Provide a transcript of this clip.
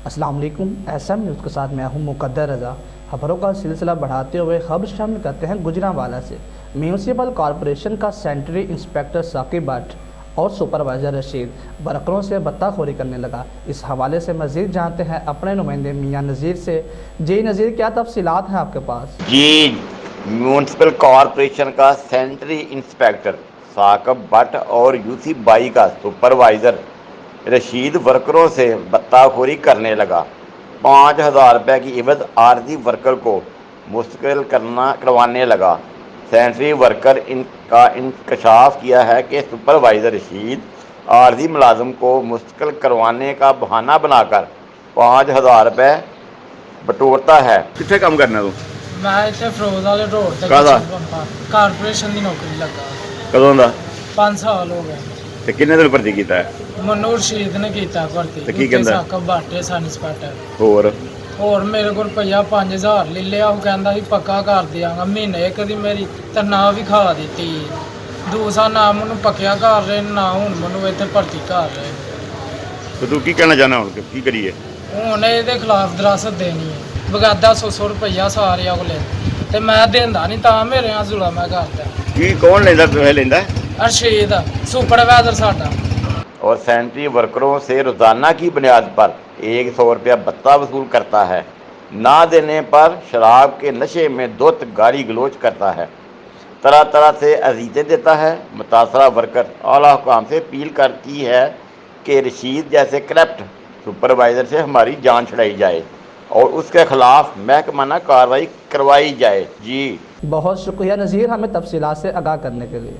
अस्सलाम वालेकुम। SM news के साथ मैं हूं मुकद्दर रज़ा। खबरों का सिलसिला बढ़ाते हुए खबर शामिल करते हैं गुजरांवाला से। म्यूनसिपल कॉरपोरेशन का सेंट्री इंस्पेक्टर साकिब भट्ट और सुपरवाइज़र रशीद वर्करों से बत्ताखोरी करने लगा। इस हवाले से मज़ीद जानते हैं अपने नुमाइंदे मियाँ नज़ीर से। जी नज़ीर, क्या तफसीलात हैं आपके पास? जी, म्यूनसिपल कॉरपोरेशन का सेंट्री इंस्पेक्टर साकिब भट्ट और यूसी बाई का सुपरवाइज़र रशीद वर्करों से बत्ताखोरी करने लगा। 5,000 रुपये की इवज़ आर्जी वर्कर को मुस्तकिल करवाने लगा। सेंट्री वर्कर का इंकशाफ किया है कि सुपरवाइज़र रशीद आर्जी मुलाजम को मुस्तकिल करवाने का बहाना बनाकर 5,000 रुपये बटोरता है। कितने काम करना तू? मैं इतने फरोज वाले रोड ते काहदा? कारपोरेशन की नौकरी लगा। कदों दा? 5 साल हो गए। ते किन्ने दिन भर्ती कीता है? मनु रशीद ने किया भर्ती। ते की कहंदा? साकिब भट्ट सन इंस्पेक्टर। होर मेरे को रुपया 5,000 ले लिया। वो कहता ਸੀ पक्का कर दियांगा। महीने एक दी मेरी तनख्वाह भी खा दी। दूसरा ना मैनू पक्या कर रहे ना हूँ मैनू इतने भर्ती कर रहे। तो तू की कहना चाहना हुण की करिए? हूँ ये खिलाफ दरासत देनी है। बगादा 100 रुपया सारे को ले ते मैं देंदा नहीं, ता मेरे यहाँ जुल्म है करदा। की कौन लेंदा तुहे लेंदा? रशीद सुपरवाइजर साडा। और सेंट्री वर्करों से रोजाना की बुनियाद पर 100 रुपया भत्ता वसूल करता है। ना देने पर शराब के नशे में दुत गाली गलोच करता है, तरह तरह से अजीज़ें देता है। मुतासरा वर्कर आला हुकाम से अपील करती है कि रशीद जैसे करप्ट सुपरवाइज़र से हमारी जान छुड़ाई जाए और उसके खिलाफ महकमाना कार्रवाई करवाई जाए। जी बहुत शुक्रिया नज़ीर, हमें तफसीलात से आगाह करने के लिए।